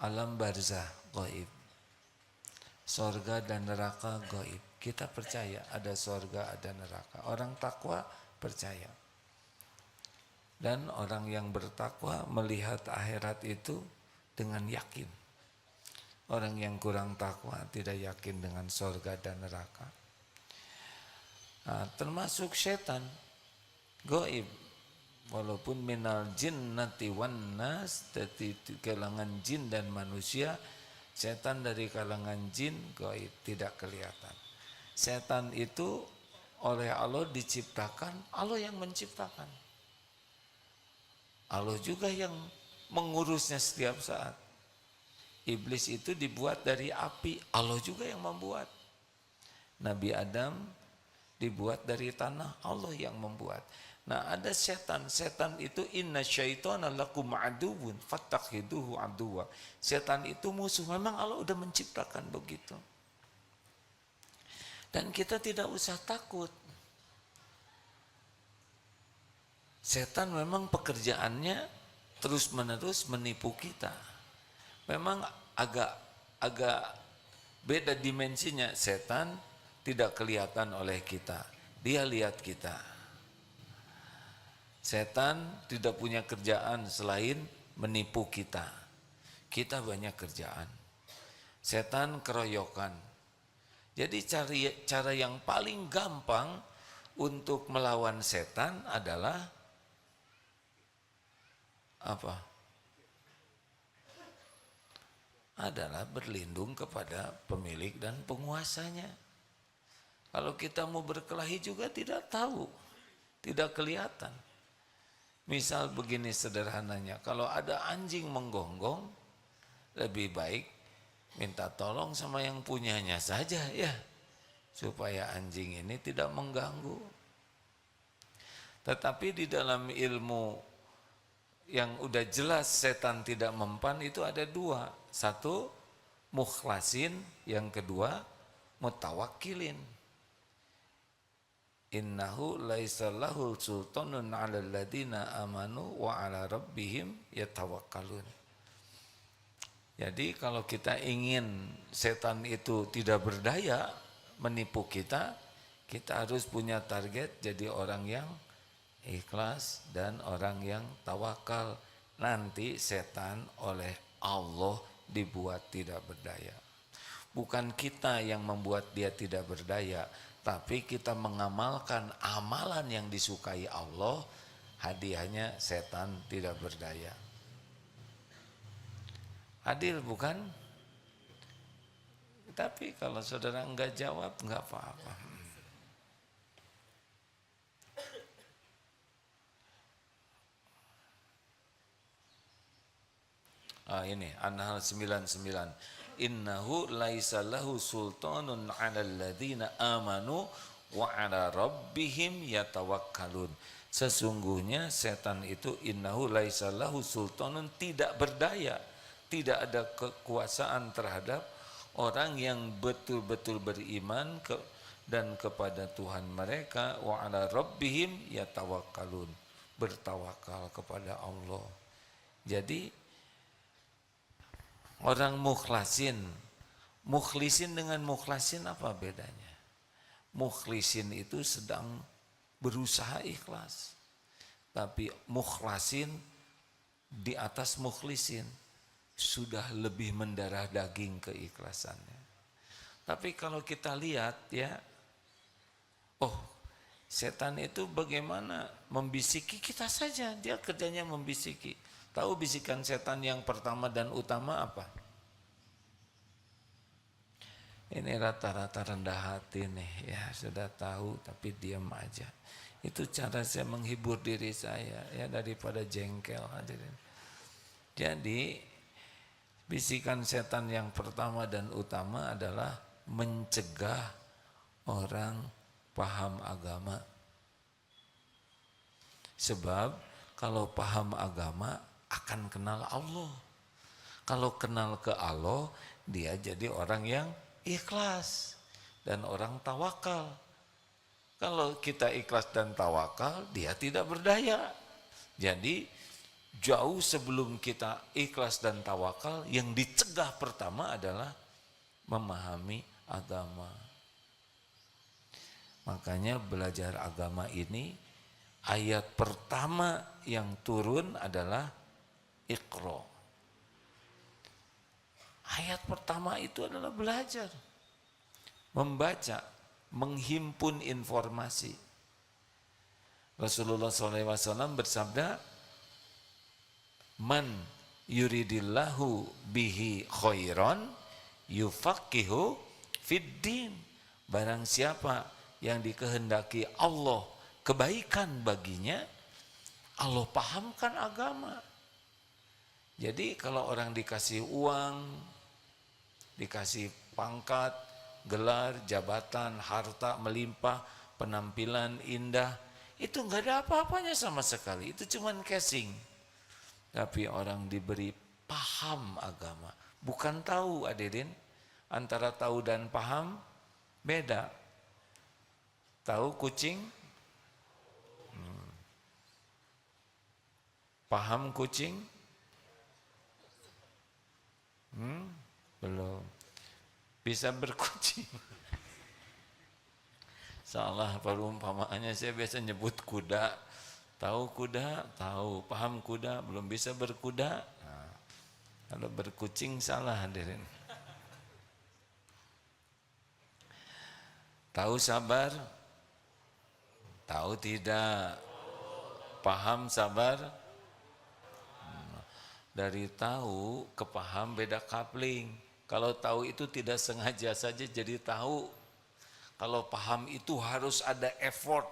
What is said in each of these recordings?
Alam barzah gaib. Sorga dan neraka gaib. Kita percaya ada sorga, ada neraka. Orang takwa percaya. Dan orang yang bertakwa melihat akhirat itu dengan yakin. Orang yang kurang takwa tidak yakin dengan sorga dan neraka. Nah, termasuk setan gaib. Walaupun minal jinnati wan nas, dari kalangan jin dan manusia, setan dari kalangan jin gaib, tidak kelihatan. Setan itu oleh Allah diciptakan, Allah yang menciptakan. Allah juga yang mengurusnya setiap saat. Iblis itu dibuat dari api, Allah juga yang membuat. Nabi Adam dibuat dari tanah, Allah yang membuat. Nah, ada setan. Setan itu inna syaitana lakum aduwwun fattakhiduhu aduwwa. Setan itu musuh. Memang Allah udah menciptakan begitu. Dan kita tidak usah takut. Setan memang pekerjaannya terus-menerus menipu kita. Memang agak beda dimensinya. Setan tidak kelihatan oleh kita. Dia lihat kita. Setan tidak punya kerjaan selain menipu kita. Kita banyak kerjaan. Setan keroyokan. Jadi cara yang paling gampang untuk melawan setan adalah apa? Adalah berlindung kepada pemilik dan penguasanya. Kalau kita mau berkelahi juga tidak tahu, tidak kelihatan. Misal begini sederhananya, kalau ada anjing menggonggong, lebih baik minta tolong sama yang punyanya saja ya, supaya anjing ini tidak mengganggu. Tetapi di dalam ilmu yang udah jelas setan tidak mempan itu ada dua. Satu, mukhlasin, yang kedua, mutawakkilin. Innahu laisa lahu sultanun 'alal ladina amanu wa 'ala rabbihim yatawakkalun. Jadi kalau kita ingin setan itu tidak berdaya menipu kita, kita harus punya target jadi orang yang ikhlas dan orang yang tawakal. Nanti setan oleh Allah dibuat tidak berdaya. Bukan kita yang membuat dia tidak berdaya, tapi kita mengamalkan amalan yang disukai Allah, hadiahnya setan tidak berdaya. Adil bukan? Tapi kalau saudara enggak jawab, enggak apa-apa. Ini An-Nahl 99. Innahu laisa lahu sultanun 'alal ladzina amanu wa 'ala rabbihim yatawakkalun. Sesungguhnya setan itu innahu laisa lahu sultanun, tidak berdaya, tidak ada kekuasaan terhadap orang yang betul-betul beriman dan kepada Tuhan mereka, wa 'ala rabbihim yatawakkalun, bertawakal kepada Allah. Jadi orang mukhlisin dengan mukhlasin apa bedanya? Mukhlisin itu sedang berusaha ikhlas, tapi mukhlasin di atas mukhlisin sudah lebih mendarah daging keikhlasannya. Tapi kalau kita lihat ya, setan itu bagaimana membisiki kita saja, dia kerjanya membisiki. Tahu bisikan setan yang pertama dan utama apa? Ini rata-rata rendah hati nih, ya sudah tahu tapi diam aja. Itu cara saya menghibur diri saya ya, daripada jengkel hadirin. Jadi bisikan setan yang pertama dan utama adalah mencegah orang paham agama. Sebab kalau paham agama akan kenal Allah. Kalau kenal ke Allah, dia jadi orang yang ikhlas dan orang tawakal. Kalau kita ikhlas dan tawakal, dia tidak berdaya. Jadi jauh sebelum kita ikhlas dan tawakal, yang dicegah pertama adalah memahami agama. Makanya belajar agama ini, ayat pertama yang turun adalah Iqra. Ayat pertama itu adalah belajar, membaca, menghimpun informasi. Rasulullah SAW bersabda, man yuridillahu bihi khairan yufaqihu fiddin. Barang siapa yang dikehendaki Allah kebaikan baginya, Allah pahamkan agama. Jadi kalau orang dikasih uang, dikasih pangkat, gelar, jabatan, harta melimpah, penampilan indah, itu enggak ada apa-apanya sama sekali. Itu cuman casing. Tapi orang diberi paham agama, bukan tahu. Hadirin, antara tahu dan paham beda. Tahu kucing, paham kucing, belum bisa berkucing. Salah perumpamaannya, saya biasa nyebut kuda. Tahu kuda, tahu, paham kuda, belum bisa berkuda. Nah, kalau berkucing salah, hadirin. Tahu sabar? Tahu tidak? Paham sabar? Dari tahu ke paham beda coupling. Kalau tahu itu tidak sengaja saja jadi tahu. Kalau paham itu harus ada effort,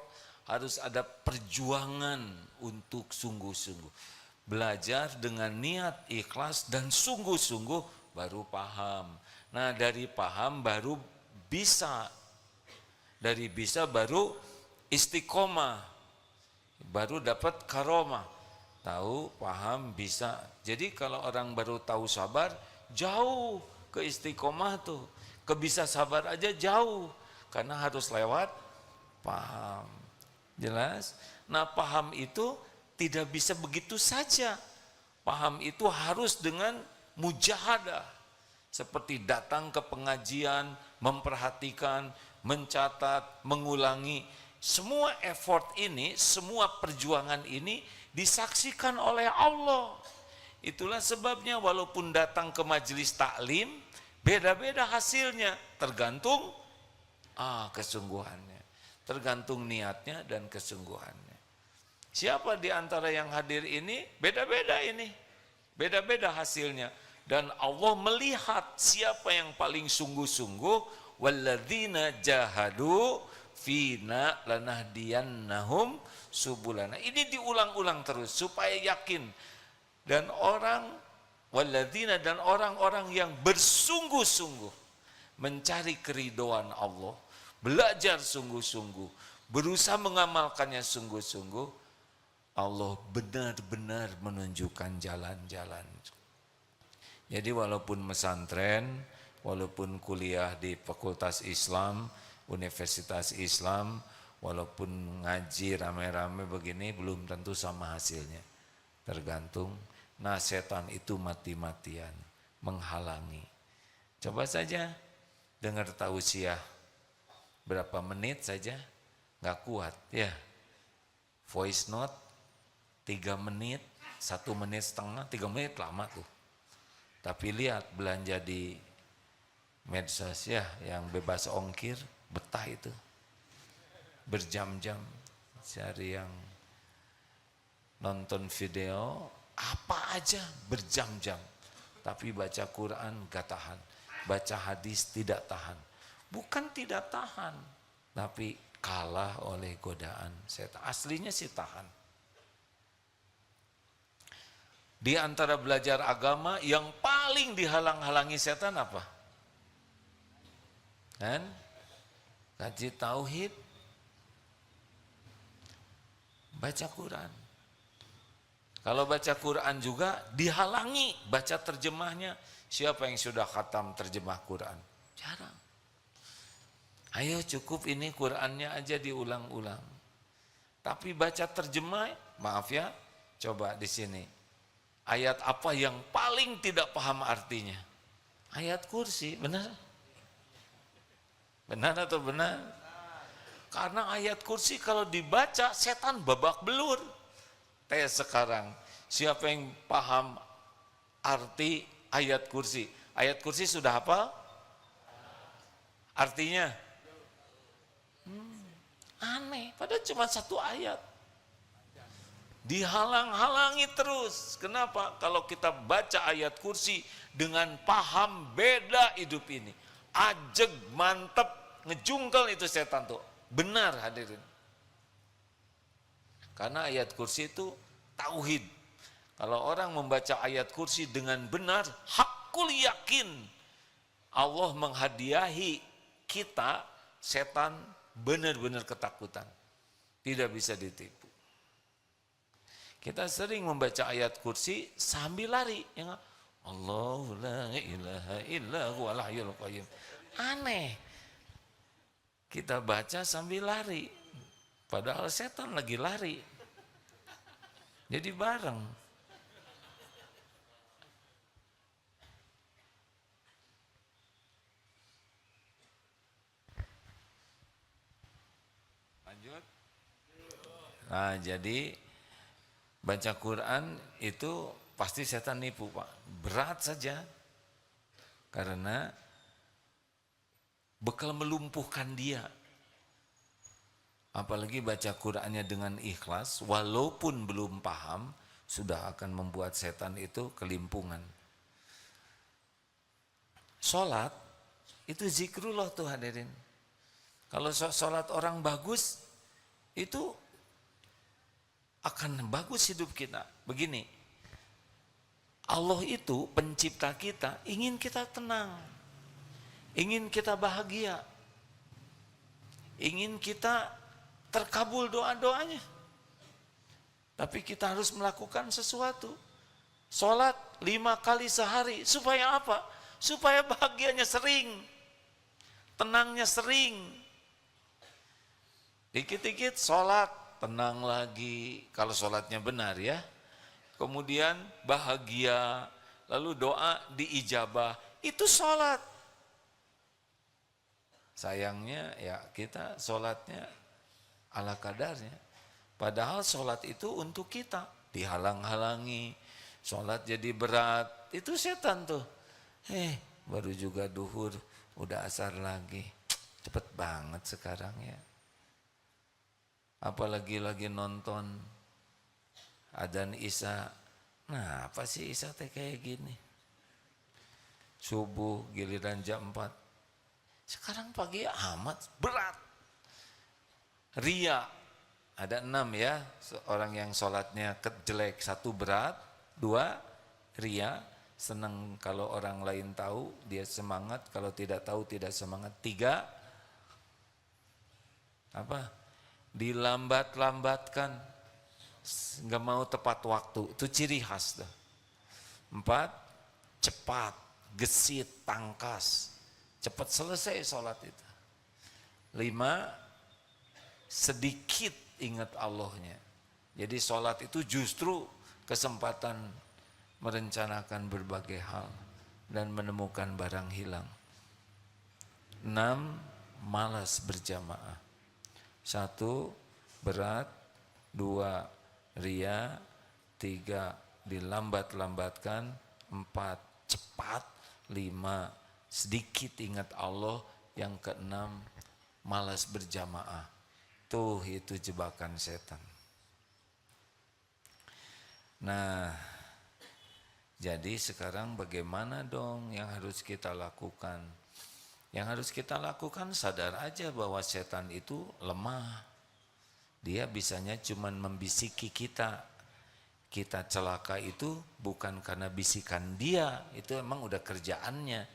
harus ada perjuangan untuk sungguh-sungguh. Belajar dengan niat ikhlas dan sungguh-sungguh baru paham. Nah, dari paham baru bisa. Dari bisa baru istiqomah. Baru dapat karomah. Tahu, paham, bisa. Jadi kalau orang baru tahu sabar, jauh ke istiqomah tuh. Ke bisa sabar aja jauh. Karena harus lewat paham. Jelas? Nah, paham itu tidak bisa begitu saja. Paham itu harus dengan mujahadah. Seperti datang ke pengajian, memperhatikan, mencatat, mengulangi. Semua effort ini, semua perjuangan ini disaksikan oleh Allah. Itulah sebabnya walaupun datang ke majelis taklim, beda-beda hasilnya, tergantung kesungguhannya, tergantung niatnya dan kesungguhannya. Siapa di antara yang hadir ini, beda-beda ini, beda-beda hasilnya. Dan Allah melihat siapa yang paling sungguh-sungguh, walladzina jahadu fina lanahdiyannahum subulana. Ini diulang-ulang terus supaya yakin. Dan orang walladzina, dan orang-orang yang bersungguh-sungguh mencari keridhaan Allah, belajar sungguh-sungguh, berusaha mengamalkannya sungguh-sungguh, Allah benar-benar menunjukkan jalan-jalan. Jadi walaupun pesantren, walaupun kuliah di Fakultas Islam, Universitas Islam, walaupun ngaji rame-rame begini, belum tentu sama hasilnya. Tergantung. Nah, setan itu mati-matian, menghalangi. Coba saja dengar tausiah berapa menit saja, nggak kuat ya. Voice note 3 menit, 1 menit setengah, 3 menit lama tuh. Tapi lihat belanja di medsos ya, yang bebas ongkir, betah itu. Berjam-jam cari yang nonton video apa aja berjam-jam. Tapi baca Quran gak tahan, baca hadis tidak tahan. Bukan tidak tahan, tapi kalah oleh godaan setan. Aslinya sih tahan. Di antara belajar agama yang paling dihalang-halangi setan apa? Kan? Kaji tauhid, baca Quran. Kalau baca Quran juga dihalangi baca terjemahnya. Siapa yang sudah khatam terjemah Quran? Jarang. Ayo cukup ini Qurannya aja diulang-ulang. Tapi baca terjemah, maaf ya, coba di sini. Ayat apa yang paling tidak paham artinya? Ayat kursi, benar? Benar atau benar? Karena ayat kursi kalau dibaca setan babak belur. Tes sekarang, siapa yang paham arti ayat kursi? Ayat kursi sudah apa? Artinya? Aneh, padahal cuma satu ayat. Dihalang-halangi terus. Kenapa? Kalau kita baca ayat kursi dengan paham beda hidup ini. Ajeg, mantep, ngejungkel itu setan tuh. Benar hadirin. Karena ayat kursi itu tauhid. Kalau orang membaca ayat kursi dengan benar, hakul yakin Allah menghadiahi kita, setan benar-benar ketakutan. Tidak bisa ditipu. Kita sering membaca ayat kursi sambil lari. Ya, Allahu la ilaha illa huwal hayyul qayyum. Aneh. Kita baca sambil lari. Padahal setan lagi lari. Jadi bareng. Lanjut. Nah, jadi baca Quran itu pasti setan nipu, Pak. Berat saja. Karena bekal melumpuhkan dia. Apalagi baca Qur'annya dengan ikhlas, walaupun belum paham, sudah akan membuat setan itu kelimpungan. Sholat, itu zikrullah tuh hadirin. Kalau sholat orang bagus, itu akan bagus hidup kita. Begini, Allah itu pencipta kita, ingin kita tenang, ingin kita bahagia, ingin kita terkabul doa-doanya. Tapi kita harus melakukan sesuatu. Sholat 5 kali sehari. Supaya apa? Supaya bahagianya sering. Tenangnya sering. Dikit-dikit sholat, tenang lagi. Kalau sholatnya benar ya. Kemudian bahagia. Lalu doa diijabah. Itu sholat. Sayangnya ya kita sholatnya ala kadarnya. Padahal sholat itu untuk kita. Dihalang-halangi. Sholat jadi berat. Itu setan tuh. Baru juga duhur. Udah asar lagi. Cepet banget sekarang ya. Apalagi lagi nonton adzan Isya. Nah apa sih Isya teh kayak gini. Subuh giliran jam 4. Sekarang pagi amat berat. Ria, ada 6 ya, orang yang sholatnya jelek, 1 berat, 2 ria, senang kalau orang lain tahu, dia semangat, kalau tidak tahu tidak semangat, 3 apa? Dilambat-lambatkan, nggak mau tepat waktu, itu ciri khas dah. 4 cepat, gesit, tangkas, cepat selesai sholat itu. 5 sedikit ingat Allahnya. Jadi sholat itu justru kesempatan merencanakan berbagai hal dan menemukan barang hilang. 6 malas berjamaah. 1 berat, 2 ria, 3 dilambat-lambatkan, 4 cepat, 5 sedikit ingat Allah, yang ke-6 malas berjamaah. Tuh itu jebakan setan. Nah, jadi sekarang bagaimana dong yang harus kita lakukan? Yang harus kita lakukan sadar aja bahwa setan itu lemah. Dia bisanya cuman membisiki kita. Kita celaka itu bukan karena bisikan dia, itu emang udah kerjaannya.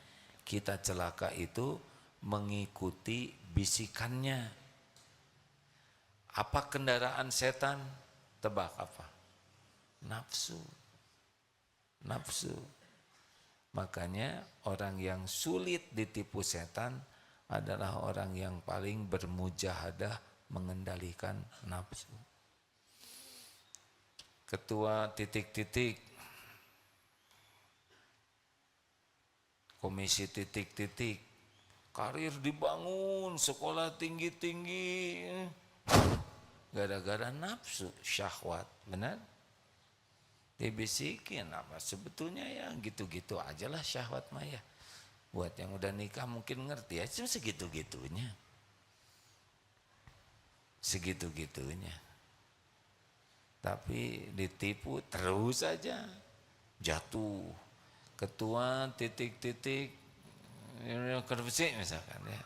Kita celaka itu mengikuti bisikannya. Apa kendaraan setan? Tebak apa? Nafsu. Nafsu. Makanya orang yang sulit ditipu setan adalah orang yang paling bermujahadah mengendalikan nafsu. Ketua titik-titik komisi titik-titik, karir dibangun, sekolah tinggi-tinggi, gara-gara nafsu, syahwat, benar? Dibisikin apa? Sebetulnya ya gitu-gitu aja lah syahwat maya. Buat yang udah nikah mungkin ngerti ya, cuma segitu-gitunya. Segitu-gitunya. Tapi ditipu terus saja, jatuh. Ketua titik-titik, kervisi misalkan ya,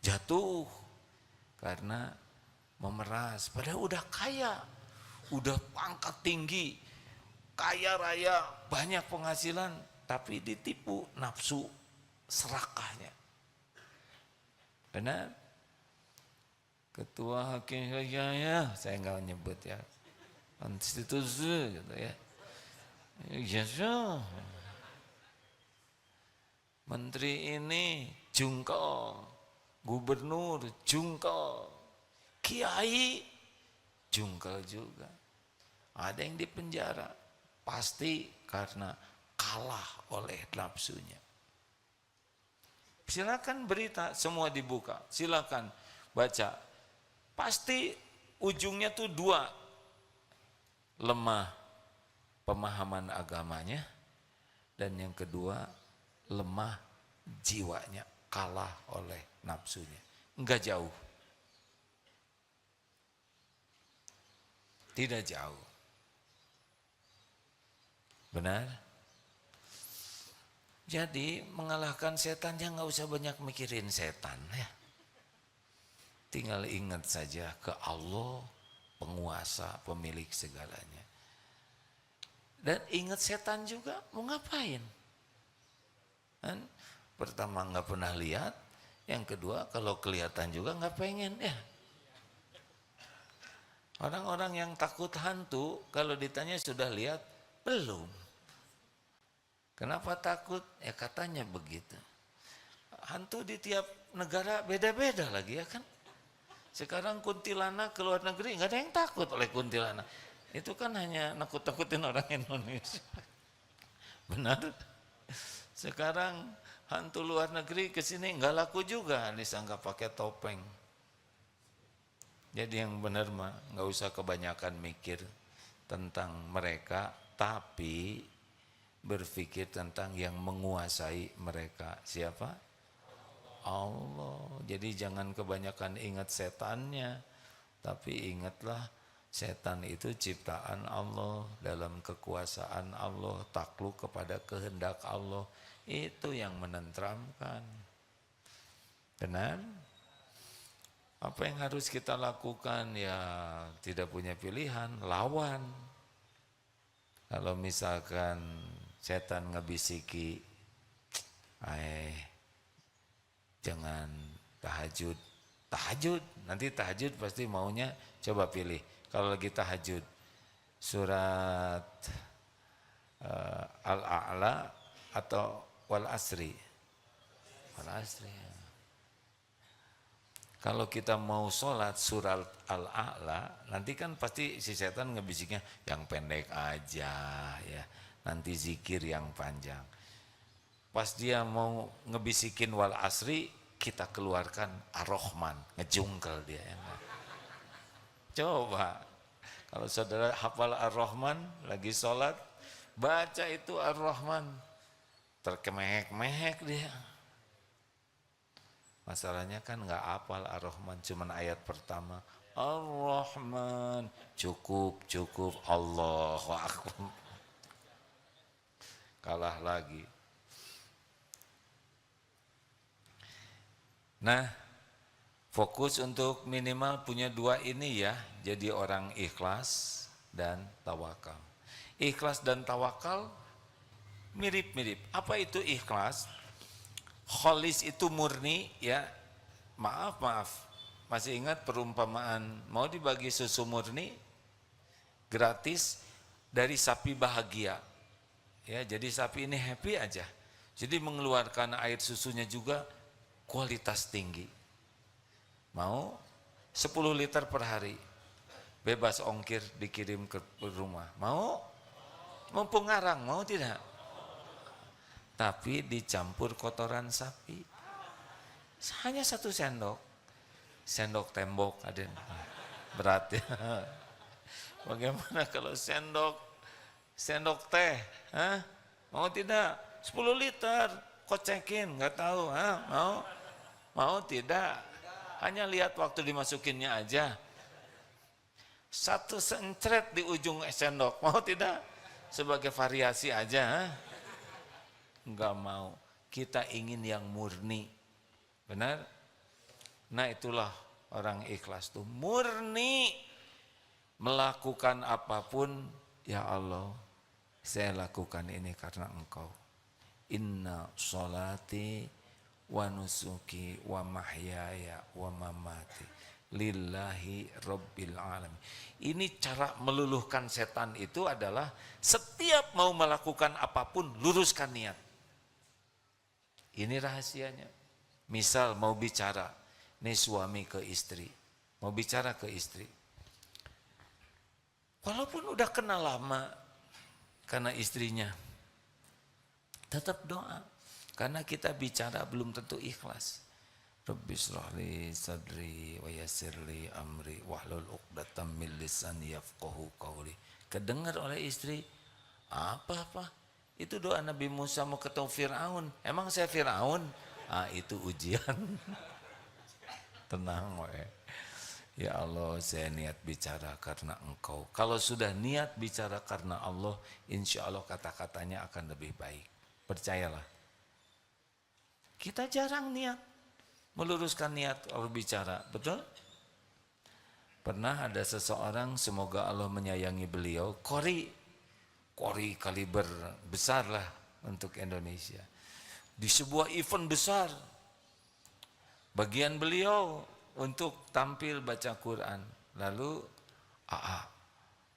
jatuh karena memeras. Padahal udah kaya, udah pangkat tinggi, kaya raya, banyak penghasilan, tapi ditipu nafsu serakahnya. Benar? Ketua hakim ya, saya nggak nyebut ya, konstitusi gitu ya. Ya, menteri ini jungkel, gubernur jungkel, kiai jungkel juga. Ada yang dipenjara, pasti karena kalah oleh nafsunya. Silakan berita, semua dibuka, silakan baca. Pasti ujungnya tuh dua, lemah pemahaman agamanya, dan yang kedua lemah jiwanya, kalah oleh nafsunya. Enggak jauh, tidak jauh. Benar? Jadi mengalahkan setannya nggak usah banyak mikirin setan ya. Tinggal ingat saja ke Allah, penguasa, pemilik segalanya. Dan ingat setan juga mau ngapain? Kan? Pertama nggak pernah lihat, yang kedua kalau kelihatan juga nggak pengen ya. Orang-orang yang takut hantu kalau ditanya sudah lihat belum. Kenapa takut? Ya katanya begitu. Hantu di tiap negara beda-beda lagi ya kan. Sekarang kuntilanak ke luar negeri nggak ada yang takut oleh kuntilanak. Itu kan hanya nakut-nakutin orang Indonesia. Benar? Sekarang hantu luar negeri ke sini nggak laku juga, disangka pakai topeng. Jadi yang benar mah nggak usah kebanyakan mikir tentang mereka, tapi berpikir tentang yang menguasai mereka. Siapa? Allah. Jadi jangan kebanyakan ingat setannya, tapi ingatlah setan itu ciptaan Allah, dalam kekuasaan Allah, takluk kepada kehendak Allah. Itu yang menenteramkan. Benar? Apa yang harus kita lakukan? Ya tidak punya pilihan, lawan. Kalau misalkan setan ngebisiki, jangan tahajud. Tahajud, nanti tahajud pasti maunya, coba pilih. Kalau lagi tahajud, surat Al-A'la atau Wal Asri. Wal Asri. Kalau kita mau sholat surat Al-A'la, nanti kan pasti si setan ngebisiknya yang pendek aja ya. Nanti zikir yang panjang. Pas dia mau ngebisikin Wal Asri, kita keluarkan Ar-Rahman, ngejungkel dia. Coba, kalau saudara hafal Ar-Rahman, lagi sholat, baca itu Ar-Rahman, terkemehek-mehek dia. Masalahnya kan nggak hafal Ar-Rahman, cuman ayat pertama. Ar-Rahman, cukup, Allahu Akbar. Kalah lagi. Nah, fokus untuk minimal punya dua ini ya, jadi orang ikhlas dan tawakal. Ikhlas dan tawakal mirip-mirip. Apa itu ikhlas? Kholis itu murni ya. Maaf, masih ingat perumpamaan mau dibagi susu murni gratis dari sapi bahagia ya. Jadi sapi ini happy aja, jadi mengeluarkan air susunya juga kualitas tinggi. Mau 10 liter per hari, bebas ongkir dikirim ke rumah. Mau? Mumpung ngarang, mau tidak? tapi dicampur kotoran sapi. Hanya 1 sendok. Sendok tembok ada. Berat ya. Bagaimana kalau sendok teh? Hah? Mau tidak? 10 liter. Kocekin, nggak tahu. Hah? Mau tidak? Hanya lihat waktu dimasukinnya aja. 1 sencret di ujung sendok. Mau tidak? Sebagai variasi aja. Nggak mau. Kita ingin yang murni. Benar? Nah itulah orang ikhlas tuh. Murni. Melakukan apapun. Ya Allah. Saya lakukan ini karena Engkau. Inna sholati wa nusuki wa mahyaya wa mamati lillahi rabbil alamin. Ini cara meluluhkan setan itu adalah setiap mau melakukan apapun luruskan niat. Ini rahasianya. Misal mau bicara, ini suami ke istri, mau bicara ke istri. Walaupun udah kenal lama karena istrinya, tetap doa. Karena kita bicara belum tentu ikhlas. Rabbi shrahli sadri wa yassirli amri wahlul 'uqdatam min lisani yafqahu qawli. Kedengar oleh istri, apa? Itu doa Nabi Musa mau ketemu Fir'aun. Emang saya Fir'aun? Itu ujian. Tenang we. Ya Allah, saya niat bicara karena Engkau. Kalau sudah niat bicara karena Allah, insya Allah kata-katanya akan lebih baik. Percayalah. Kita jarang niat meluruskan niat kalau bicara, betul? Pernah ada seseorang, semoga Allah menyayangi beliau, Kori kaliber besar lah untuk Indonesia. Di sebuah event besar, bagian beliau untuk tampil baca Quran. Lalu,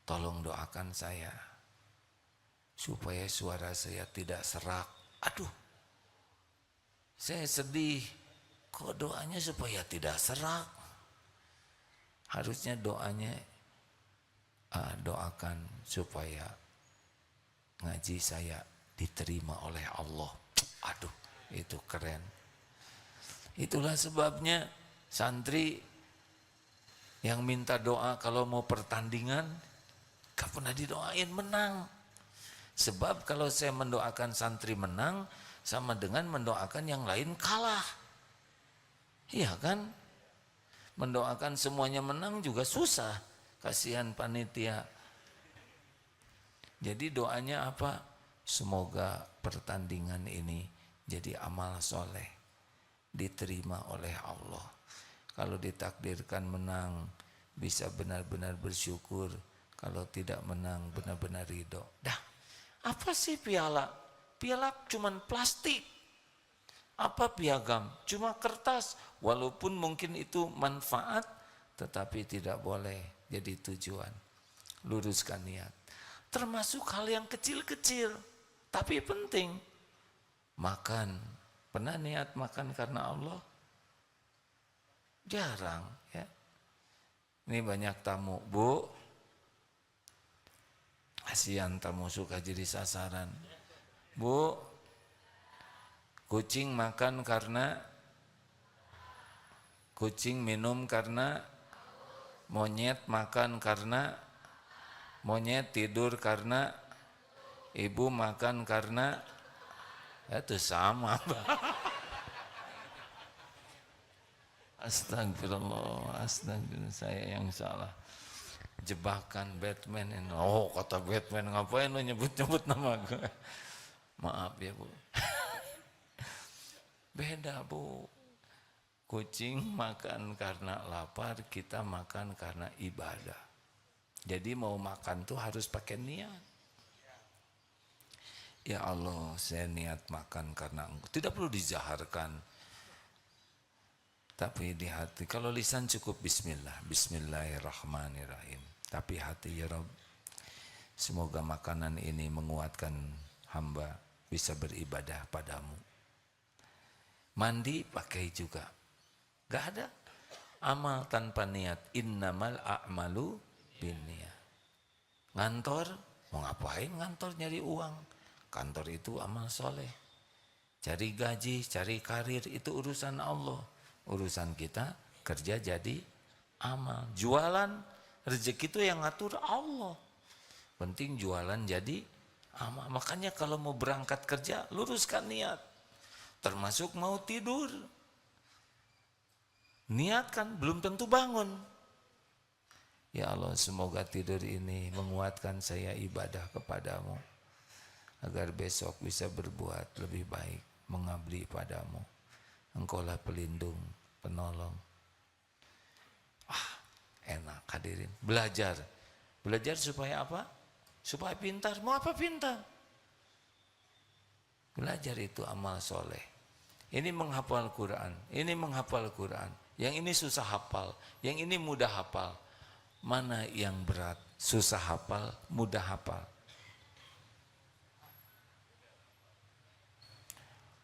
tolong doakan saya supaya suara saya tidak serak. Aduh, saya sedih. Kok doanya supaya tidak serak? Harusnya doanya doakan supaya ngaji saya diterima oleh Allah. Aduh, itu keren. Itulah sebabnya santri yang minta doa kalau mau pertandingan gak pernah didoain menang. Sebab kalau saya mendoakan santri menang sama dengan mendoakan yang lain kalah. Iya kan? Mendoakan semuanya menang juga susah. Kasihan panitia. Jadi doanya apa? Semoga pertandingan ini jadi amal soleh, diterima oleh Allah. Kalau ditakdirkan menang, bisa benar-benar bersyukur. Kalau tidak menang, benar-benar ridho. Dah, apa sih piala? Piala cuman plastik. Apa piagam? Cuma kertas. Walaupun mungkin itu manfaat, tetapi tidak boleh jadi tujuan. Luruskan niat. Termasuk hal yang kecil-kecil, tapi penting. Makan. Pernah niat makan karena Allah? Jarang ya. Ini banyak tamu. Bu, kasihan tamu suka jadi sasaran. Bu, kucing makan karena, kucing minum karena, monyet makan karena, monyet tidur karena, ibu makan karena, itu sama. Astagfirullah, saya yang salah. Jebakan Batman ini. Oh, kata Batman, ngapain lu nyebut-nyebut nama gue? Maaf ya Bu. Beda Bu. Kucing makan karena lapar, kita makan karena ibadah. Jadi mau makan tuh harus pakai niat. Ya Allah, saya niat makan karena Engkau. Tidak perlu dijaharkan. Tapi di hati, kalau lisan cukup bismillah, bismillahirrahmanirrahim. Tapi hati, ya Rabb, semoga makanan ini menguatkan hamba bisa beribadah padamu. Mandi pakai juga. Gak ada amal tanpa niat. Innamal a'malu binniyat. Ngantor, mau ngapain ngantor nyari uang? Kantor itu amal soleh. Cari gaji, cari karir itu urusan Allah. Urusan kita kerja jadi amal. Jualan rezeki itu yang ngatur Allah. Penting jualan jadi amal. Makanya kalau mau berangkat kerja luruskan niat. Termasuk mau tidur. Niatkan, belum tentu bangun. Ya Allah, semoga tidur ini menguatkan saya ibadah kepadamu. Agar besok bisa berbuat lebih baik, mengabdi padamu. Engkaulah pelindung, penolong. Enak hadirin. Belajar. Belajar supaya apa? Supaya pintar. Mau apa pintar? Belajar itu amal soleh. Ini menghafal Quran, ini menghafal Quran. Yang ini susah hafal, yang ini mudah hafal. Mana yang berat? Susah hafal, mudah hafal.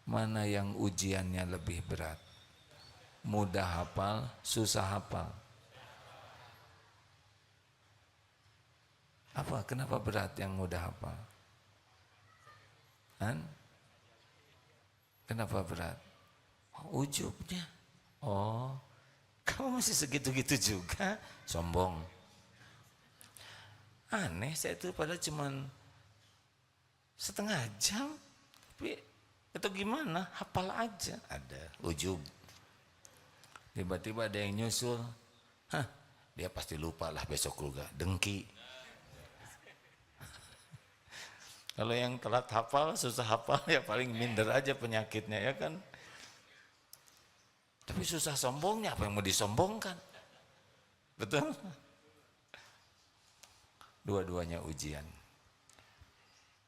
Mana yang ujiannya lebih berat? Mudah hafal, susah hafal. Apa? Kenapa berat yang mudah hafal? Kenapa berat? Ujubnya. Oh, kamu masih segitu-gitu juga? Sombong. Aneh, saya itu padahal cuman setengah jam. Tapi itu gimana? Hafal aja. Ada ujub. Tiba-tiba ada yang nyusul. Dia pasti lupa lah besok juga. Dengki. Kalau yang telat hafal, susah hafal, ya paling minder aja penyakitnya, ya kan? Tapi susah sombongnya, apa yang mau disombongkan? Betul? Dua-duanya ujian.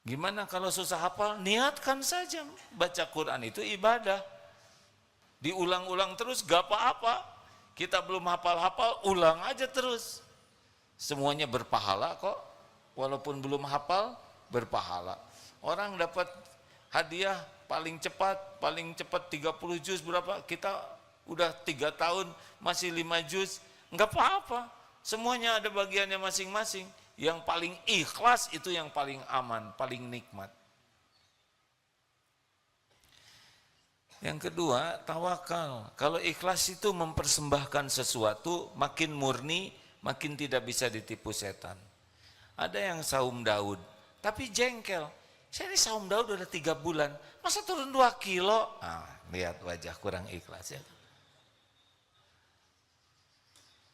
Gimana kalau susah hafal? Niatkan saja. Baca Quran itu ibadah. Diulang-ulang terus, gak apa-apa. Kita belum hafal-hafal, ulang aja terus. Semuanya berpahala kok. Walaupun belum hafal, berpahala. Orang dapat hadiah paling cepat 30 juz berapa? Kita udah 3 tahun masih 5 juz, enggak apa-apa. Semuanya ada bagiannya masing-masing. Yang paling ikhlas itu yang paling aman, paling nikmat. Yang kedua, tawakal. Kalau ikhlas itu mempersembahkan sesuatu, makin murni, makin tidak bisa ditipu setan. Ada yang saum Daud, tapi jengkel. Saya ini saum Daud udah 3 bulan, masa turun 2 kilo? Lihat wajah kurang ikhlas ya.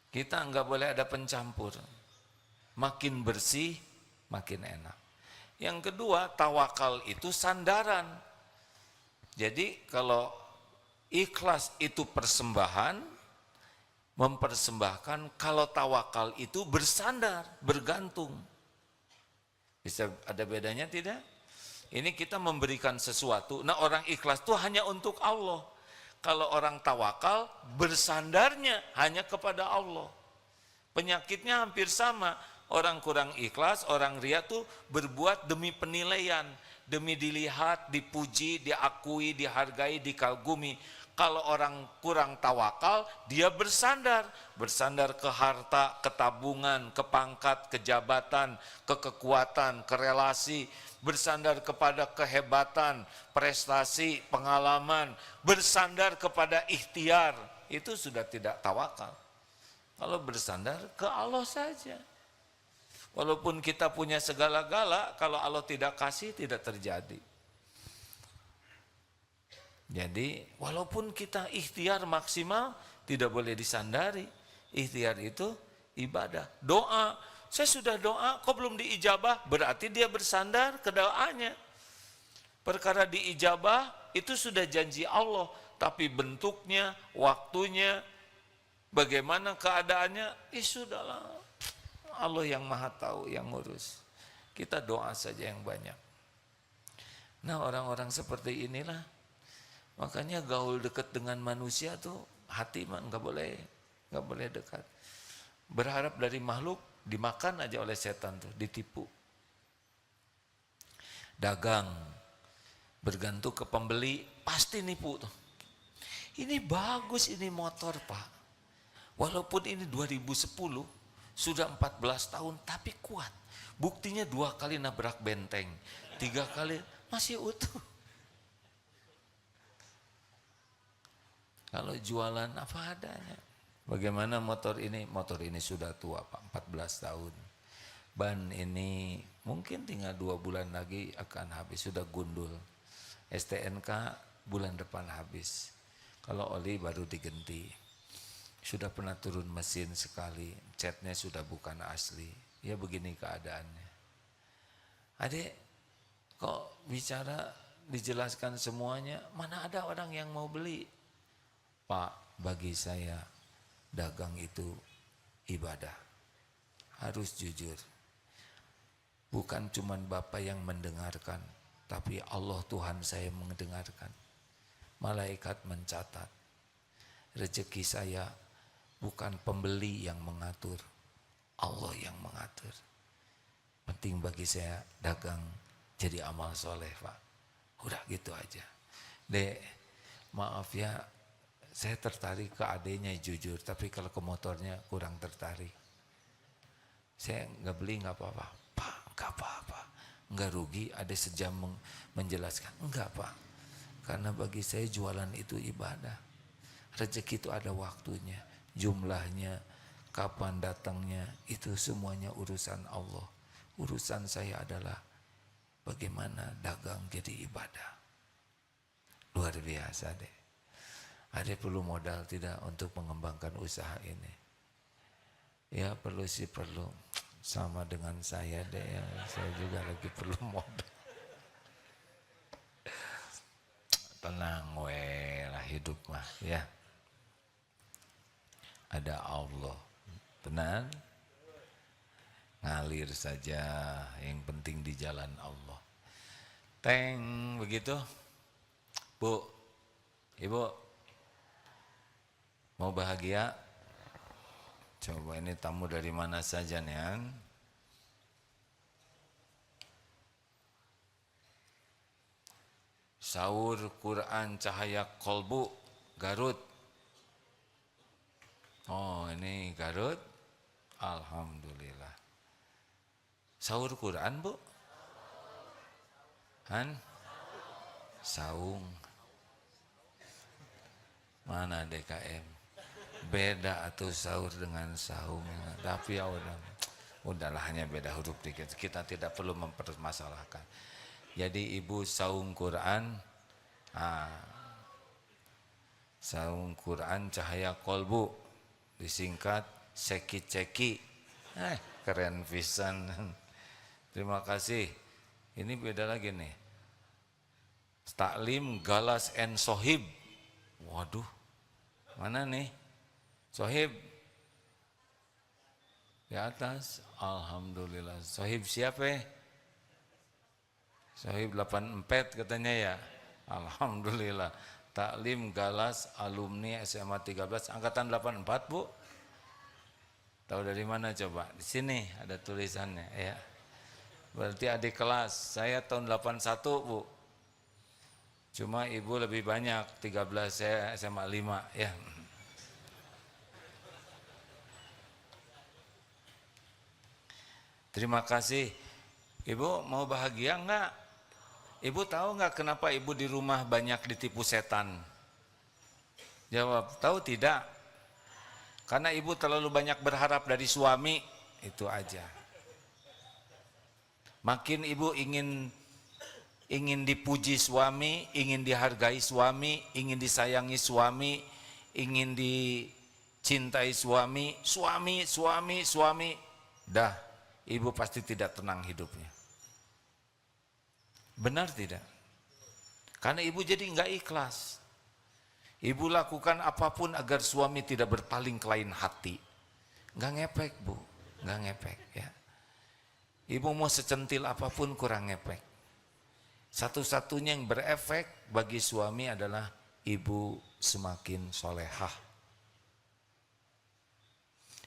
Kita enggak boleh ada pencampur. Makin bersih, makin enak. Yang kedua, tawakal itu sandaran. Jadi kalau ikhlas itu persembahan, mempersembahkan, kalau tawakal itu bersandar, bergantung. Bisa ada bedanya tidak? Ini kita memberikan sesuatu. Nah, orang ikhlas itu hanya untuk Allah. Kalau orang tawakal, bersandarnya hanya kepada Allah. Penyakitnya hampir sama. Orang kurang ikhlas, orang riya tuh berbuat demi penilaian, demi dilihat, dipuji, diakui, dihargai, dikagumi. Kalau orang kurang tawakal, dia bersandar ke harta, ke tabungan, ke pangkat, ke jabatan, ke kekuatan, ke relasi, bersandar kepada kehebatan, prestasi, pengalaman, bersandar kepada ikhtiar. Itu sudah tidak tawakal. Kalau bersandar ke Allah saja. Walaupun kita punya segala-gala, kalau Allah tidak kasih, tidak terjadi. Jadi, walaupun kita ikhtiar maksimal, tidak boleh disandari. Ikhtiar itu ibadah. Doa, saya sudah doa, kok belum diijabah? Berarti dia bersandar ke doanya. Perkara diijabah, itu sudah janji Allah. Tapi bentuknya, waktunya, bagaimana keadaannya, sudahlah. Allah yang maha tahu, yang ngurus. Kita doa saja yang banyak. Nah, orang-orang seperti inilah. Makanya gaul dekat dengan manusia tuh hati mah nggak boleh dekat. Berharap dari makhluk dimakan aja oleh setan tuh, ditipu. Dagang, bergantung ke pembeli, pasti nipu tuh. Ini bagus ini motor Pak. Walaupun ini 2010, sudah 14 tahun tapi kuat. Buktinya 2 kali nabrak benteng, 3 kali masih utuh. Kalau jualan apa adanya. Bagaimana motor ini? Motor ini sudah tua Pak, 14 tahun. Ban ini mungkin tinggal 2 bulan lagi akan habis, sudah gundul. STNK bulan depan habis. Kalau oli baru diganti. Sudah pernah turun mesin sekali, catnya sudah bukan asli. Ya begini keadaannya. Adik, kok bicara dijelaskan semuanya, mana ada orang yang mau beli? Pak, bagi saya dagang itu ibadah. Harus jujur. Bukan cuma Bapak yang mendengarkan, tapi Allah Tuhan saya mendengarkan. Malaikat mencatat. Rezeki saya bukan pembeli yang mengatur, Allah yang mengatur. Penting bagi saya dagang jadi amal soleh Pak. Udah gitu aja. Dek, maaf ya, saya tertarik ke adenya jujur, tapi kalau ke motornya kurang tertarik. Saya nggak beli nggak apa-apa. Pak, nggak apa-apa. Nggak rugi, ada sejam menjelaskan. Enggak Pak, karena bagi saya jualan itu ibadah. Rezeki itu ada waktunya, jumlahnya, kapan datangnya, itu semuanya urusan Allah. Urusan saya adalah bagaimana dagang jadi ibadah. Luar biasa deh. Ada perlu modal tidak untuk mengembangkan usaha ini? Ya perlu sih perlu. Sama dengan saya deh ya. Saya juga lagi perlu modal. Tenang weh lah hidup mah ya. Ada Allah. Tenang. Ngalir saja, yang penting di jalan Allah. Teng begitu. Bu, Ibu, mau bahagia? Coba ini tamu dari mana saja nih? Saur Quran Cahaya Kolbu, Garut. Oh ini Garut. Alhamdulillah. Saur Quran Bu? Han? Saung. Mana DKM? Beda atau sahur dengan saung. Tapi ya udahlah hanya beda huruf dikit. Kita tidak perlu mempermasalahkan. Jadi ibu saung Quran. Saung Quran Cahaya Kolbu. Disingkat Seki-Ceki. Keren pisan. Terima kasih. Ini beda lagi nih. Taklim Galas and Sohib. Waduh. Mana nih? Sohib. Di atas. Alhamdulillah. Sohib siapa? Sohib 84 katanya ya. Alhamdulillah. Taklim Galas alumni SMA 13 angkatan 84 Bu. Tahu dari mana coba? Di sini ada tulisannya ya. Berarti adik kelas. Saya tahun 81 Bu. Cuma ibu lebih banyak, 13, saya SMA 5 ya. Terima kasih. Ibu mau bahagia enggak? Ibu tahu enggak kenapa ibu di rumah banyak ditipu setan? Jawab, tahu tidak? Karena ibu terlalu banyak berharap dari suami, itu aja. Makin ibu ingin dipuji suami, ingin dihargai suami, ingin disayangi suami, ingin dicintai suami, suami, dah ibu pasti tidak tenang hidupnya. Benar tidak? Karena ibu jadi enggak ikhlas. Ibu lakukan apapun agar suami tidak berpaling ke lain hati. Enggak ngepek Bu, enggak ngepek ya. Ibu mau secentil apapun kurang ngepek. Satu-satunya yang berefek bagi suami adalah ibu semakin solehah.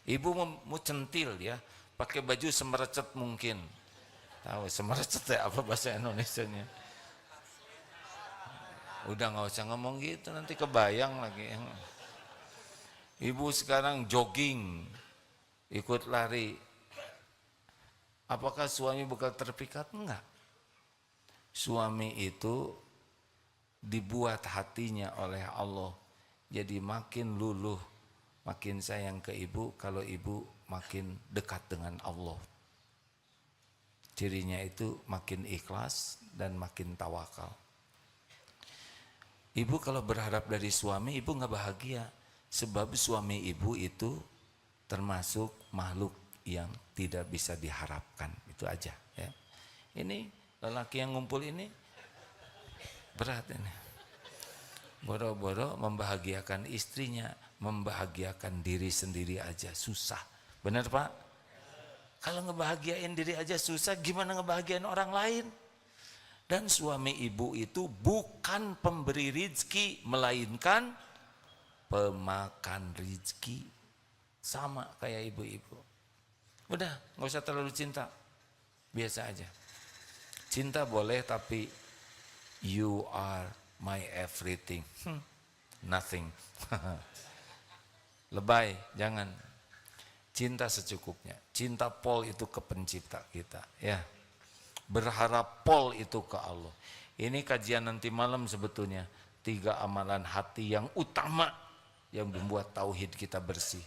Ibu mau centil ya, pakai baju semerecet mungkin. Tahu semerecet ya apa bahasa Indonesianya? Udah nggak usah ngomong gitu, nanti kebayang lagi. Ibu sekarang jogging, ikut lari. Apakah suami bakal terpikat? Enggak. Suami itu dibuat hatinya oleh Allah jadi makin luluh, makin sayang ke ibu kalau ibu makin dekat dengan Allah. Cirinya itu makin ikhlas dan makin tawakal. Ibu kalau berharap dari suami, ibu nggak bahagia. Sebab suami ibu itu termasuk makhluk yang tidak bisa diharapkan. Itu aja ya. Ini lelaki yang ngumpul ini berat ini. Boro-boro membahagiakan istrinya, membahagiakan diri sendiri aja susah. Benar Pak? Kalau ngebahagiain diri aja susah, gimana ngebahagiain orang lain? Dan suami ibu itu bukan pemberi rizki, melainkan pemakan rizki. Sama kayak ibu-ibu. Udah, gak usah terlalu cinta. Biasa aja. Cinta boleh, tapi you are my everything. Nothing. Lebay, jangan. Cinta secukupnya. Cinta pol itu ke pencipta kita, ya. Berharap pol itu ke Allah. Ini kajian nanti malam sebetulnya 3 amalan hati yang utama yang membuat tauhid kita bersih.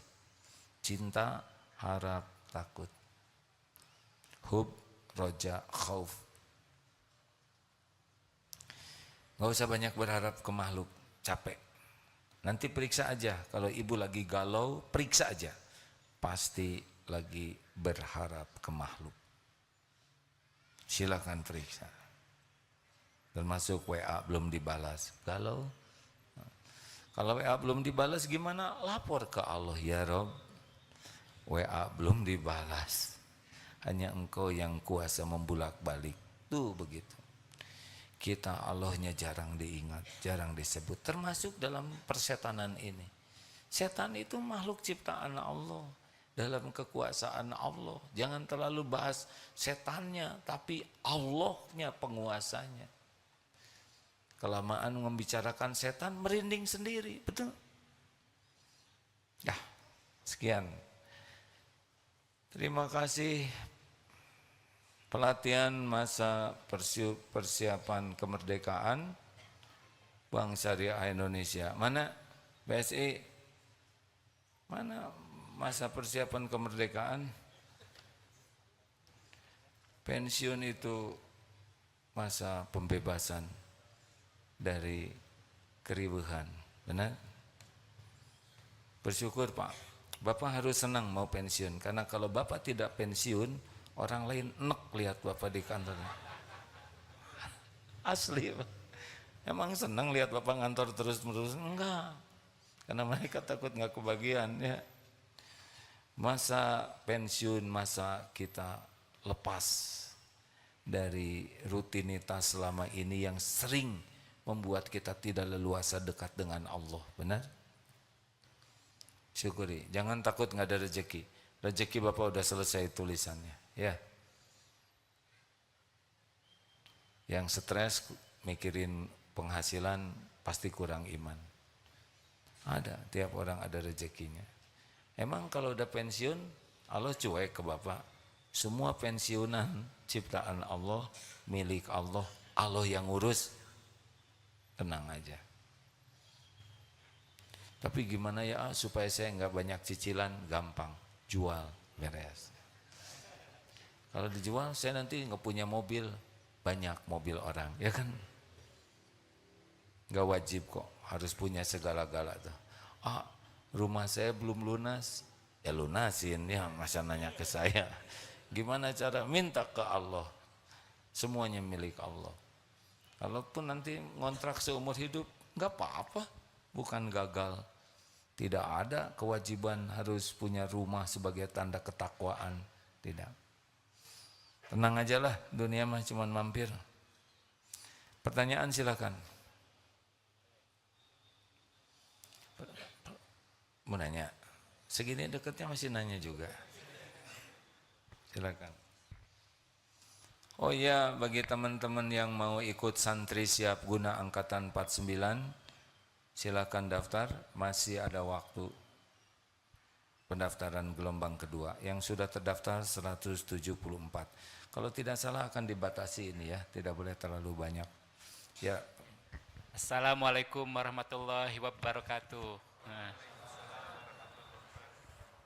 Cinta, harap, takut. Hub, roja, khauf. Gak usah banyak berharap ke makhluk, capek. Nanti periksa aja, kalau ibu lagi galau, periksa aja. Pasti lagi berharap ke makhluk. Silakan periksa. Termasuk WA belum dibalas, galau. Kalau WA belum dibalas gimana? Lapor ke Allah, ya Rob. WA belum dibalas. Hanya Engkau yang kuasa membulak-balik. Tuh begitu. Kita Allahnya jarang diingat, jarang disebut. Termasuk dalam persetanan ini. Setan itu makhluk ciptaan Allah. Dalam kekuasaan Allah. Jangan terlalu bahas setannya, tapi Allahnya penguasanya. Kelamaan membicarakan setan, merinding sendiri, betul? Ya, sekian. Terima kasih. Pelatihan masa persiapan kemerdekaan Bank Syariah Indonesia. Mana BSI? Mana masa persiapan kemerdekaan? Pensiun itu masa pembebasan dari keribuhan. Benar? Bersyukur Pak. Bapak harus senang mau pensiun. Karena kalau Bapak tidak pensiun, orang lain enek lihat Bapak di kantor. Asli Pak. Emang senang lihat Bapak ngantor terus-menerus? Enggak. Karena mereka takut nggak kebagian ya. Masa pensiun, masa kita lepas dari rutinitas selama ini yang sering membuat kita tidak leluasa dekat dengan Allah. Benar? Syukuri. Jangan takut nggak ada rezeki. Rezeki Bapak udah selesai tulisannya. Ya. Yang stres mikirin penghasilan pasti kurang iman. Ada, tiap orang ada rezekinya. Emang kalau udah pensiun, Allah cuek ke Bapak. Semua pensiunan ciptaan Allah, milik Allah, Allah yang ngurus. Tenang aja. Tapi gimana ya supaya saya nggak banyak cicilan? Gampang, jual, beres. Kalau dijual, saya nanti nggak punya mobil, banyak mobil orang, ya kan? Nggak wajib kok, harus punya segala-gala tuh. Rumah saya belum lunas, ya lunasin ya, masa nanya ke saya. Gimana cara? Minta ke Allah. Semuanya milik Allah. Kalaupun nanti ngontrak seumur hidup, nggak apa-apa, bukan gagal. Tidak ada kewajiban harus punya rumah sebagai tanda ketakwaan, tidak. Tenang aja lah, dunia mah cuma mampir. Pertanyaan silakan. Mau nanya, segini dekatnya masih nanya juga. Silakan. Oh iya, bagi teman-teman yang mau ikut santri siap guna angkatan 49, silakan daftar, masih ada waktu. Pendaftaran gelombang kedua, yang sudah terdaftar 174. Kalau tidak salah akan dibatasi ini ya, tidak boleh terlalu banyak. Ya, Assalamualaikum warahmatullahi wabarakatuh. Nah,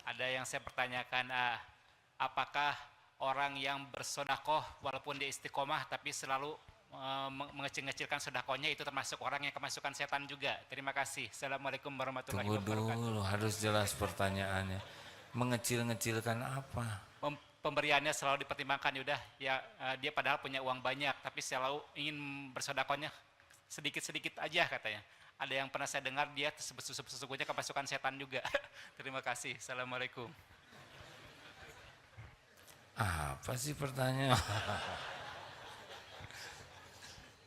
ada yang saya pertanyakan, apakah orang yang bersodakoh walaupun dia istiqomah tapi selalu mengecil-ngecilkan sodakohnya itu termasuk orang yang kemasukan setan juga? Terima kasih. Assalamualaikum warahmatullahi Tunggu wabarakatuh. dulu, harus jelas pertanyaannya. Mengecil-ngecilkan apa? Pemberiannya selalu dipertimbangkan, udah ya, dia padahal punya uang banyak tapi selalu ingin bersodakohnya sedikit-sedikit aja katanya. Ada yang pernah saya dengar dia sesungguhnya kemasukan setan juga. Terima kasih. Assalamualaikum. Apa sih pertanyaan?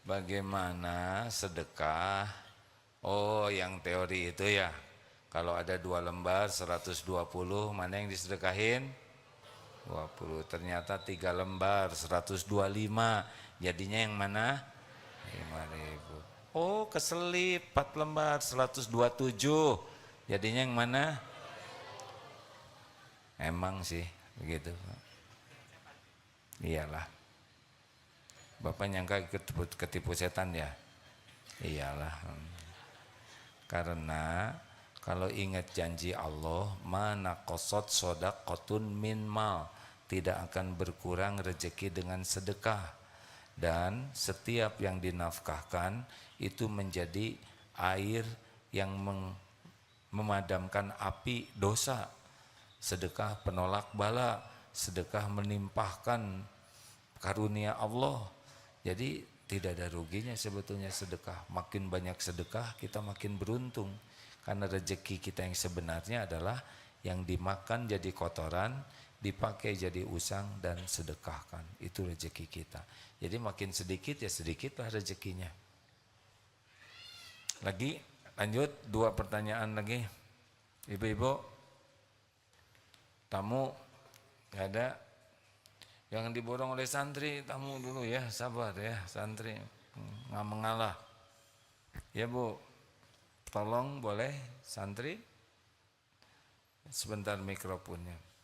Bagaimana sedekah? Oh, yang teori itu ya. Kalau ada 2 lembar 120, mana yang disedekahin? 20. Ternyata 3 lembar 125. Jadinya yang mana? 5.000. Oh, keselip 4 lembar 127. Jadinya yang mana? Emang sih begitu. Iyalah. Bapak nyangka ketipu setan ya? Iyalah. Karena kalau ingat janji Allah, mana qasad shadaqatun min mal, tidak akan berkurang rezeki dengan sedekah. Dan setiap yang dinafkahkan itu menjadi air yang memadamkan api dosa. Sedekah penolak bala, sedekah menimpahkan karunia Allah. Jadi tidak ada ruginya sebetulnya sedekah. Makin banyak sedekah kita makin beruntung. Karena rezeki kita yang sebenarnya adalah yang dimakan jadi kotoran, dipakai jadi usang dan sedekahkan. Itu rezeki kita. Jadi makin sedikit ya sedikitlah rezekinya. Lagi lanjut 2 pertanyaan lagi. Ibu-ibu, tamu nggak ada. Jangan diborong oleh santri, tamu dulu ya, sabar ya santri, nggak mengalah. Ya Bu, tolong boleh santri sebentar mikrofonnya.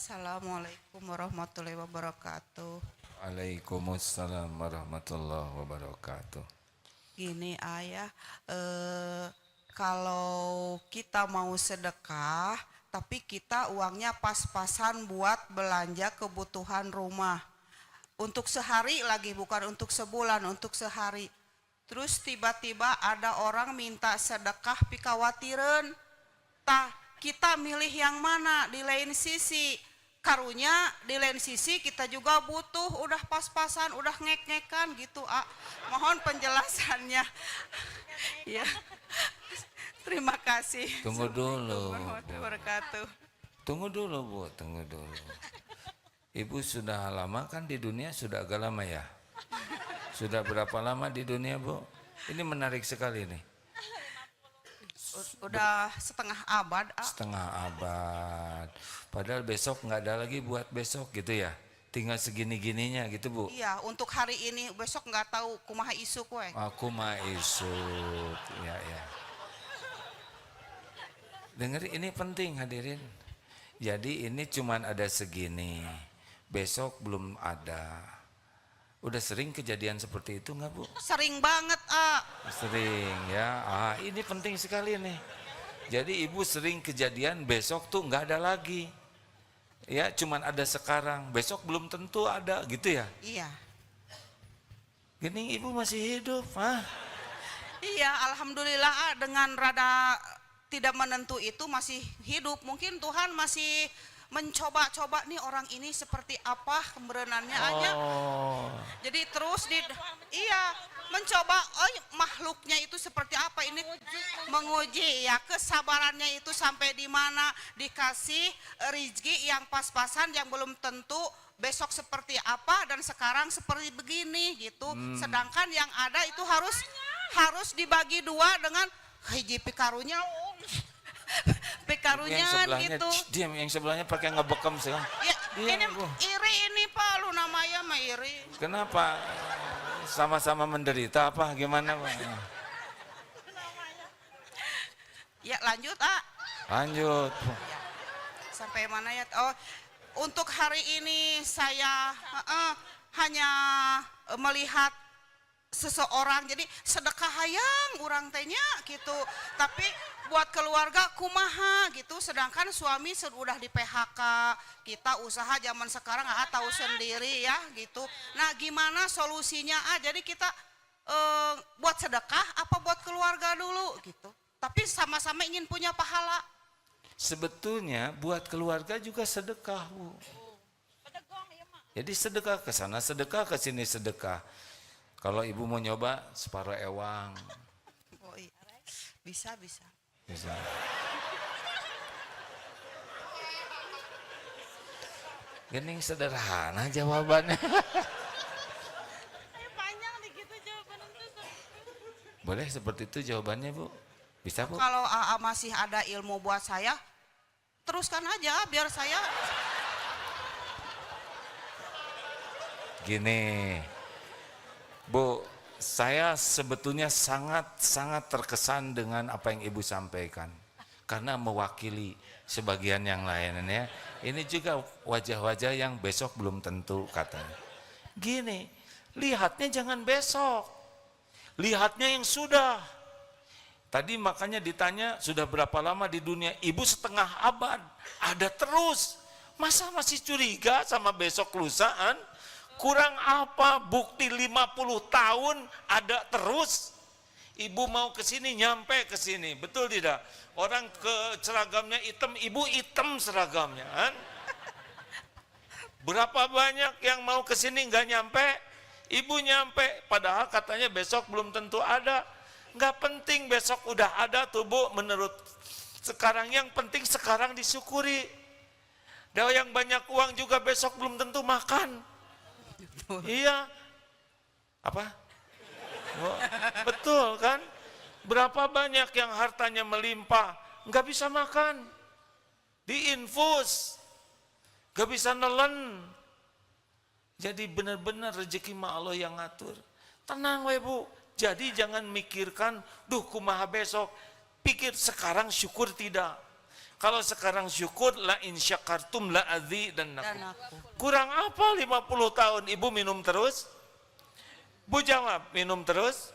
Assalamualaikum warahmatullahi wabarakatuh. Waalaikumsalam warahmatullahi wabarakatuh. Gini ayah, kalau kita mau sedekah, tapi kita uangnya pas-pasan buat belanja kebutuhan rumah. Untuk sehari lagi, bukan untuk sebulan, untuk sehari. Terus tiba-tiba ada orang minta sedekah pikawatireun. Tah, kita milih yang mana? Di lain sisi karunya, di lain sisi kita juga butuh, udah pas-pasan, udah ngek-ngekan gitu. Mohon penjelasannya. Ya. Terima kasih. Tunggu dulu. Tunggu dulu Bu, tunggu dulu. Ibu sudah lama kan di dunia, sudah agak lama ya? Sudah berapa lama di dunia Bu? Ini menarik sekali nih. Udah setengah abad. Setengah abad. Padahal besok nggak ada lagi buat besok gitu ya. Tinggal segini-gininya gitu Bu. Iya, untuk hari ini, besok nggak tahu kumaha isuk we. Aku mah isuk. Ya ya. Dengar, ini penting hadirin. Jadi ini cuman ada segini. Besok belum ada. Udah sering kejadian seperti itu nggak Bu? Sering banget, Sering ya. Ini penting sekali nih. Jadi ibu sering kejadian besok tuh nggak ada lagi. Ya, cuman ada sekarang. Besok belum tentu ada gitu ya. Iya. Gini ibu masih hidup, Iya, alhamdulillah dengan rada tidak menentu itu masih hidup. Mungkin Tuhan masih mencoba-coba nih orang ini seperti apa kebenarannya aja. Jadi terus mencoba makhluknya itu seperti apa, ini menguji ya kesabarannya itu sampai di mana, dikasih rezeki yang pas-pasan yang belum tentu besok seperti apa dan sekarang seperti begini gitu. Sedangkan yang ada itu harus dibagi 2 dengan hiji pikarunya. Pekarunya gitu. Diam, yang sebelahnya pakai ngebekem sih. Ya, ini iri ini Pak, lu namanya mah iri. Kenapa? Sama-sama menderita apa gimana Pak? Ya lanjut Lanjut. Sampai mana ya? Oh, untuk hari ini saya hanya melihat seseorang, jadi sedekah hayang urang tehnya gitu, tapi buat keluarga kumaha gitu, sedangkan suami sudah di PHK, kita usaha zaman sekarang tahu sendiri ya gitu. Nah gimana solusinya? Jadi kita buat sedekah apa buat keluarga dulu gitu, tapi sama-sama ingin punya pahala. Sebetulnya buat keluarga juga sedekah, Bu. Jadi sedekah ke sana, sedekah ke sini, sedekah. Kalau ibu mau nyoba separuh ewang. Oh, iya. Bisa. Bisa. Gening sederhana jawabannya. Panjang gitu jawaban itu. Boleh seperti itu jawabannya, Bu? Bisa, Bu? Kalau AA masih ada ilmu buat saya, teruskan aja biar saya. Gini, Bu, saya sebetulnya sangat terkesan dengan apa yang Ibu sampaikan. Karena mewakili sebagian yang lain ya. Ini juga wajah-wajah yang besok belum tentu katanya. Gini, lihatnya jangan besok. Lihatnya yang sudah. Tadi makanya ditanya sudah berapa lama di dunia? Ibu setengah abad. Ada terus. Masa masih curiga sama besok lusaan? Kurang apa bukti 50 tahun ada terus. Ibu mau ke sini nyampe ke sini, betul tidak? Orang ke seragamnya hitam, ibu hitam seragamnya kan? Berapa banyak yang mau ke sini nggak nyampe, ibu nyampe, padahal katanya besok belum tentu ada. Nggak penting besok udah ada tuh, Bu, menurut sekarang yang penting sekarang disyukuri. Dan yang banyak uang juga besok belum tentu makan. Iya. Apa? Oh, betul kan? Berapa banyak yang hartanya melimpah, nggak bisa makan, diinfus, nggak bisa nelen. Jadi benar-benar rezeki mah Allah yang ngatur. Tenang we, Bu. Jadi jangan mikirkan, duh kumaha besok. Pikir sekarang syukur tidak. Kalau sekarang syukur, la in syakartum la azidannakum. Kurang apa 50 tahun ibu minum terus? Bu jawab, minum terus?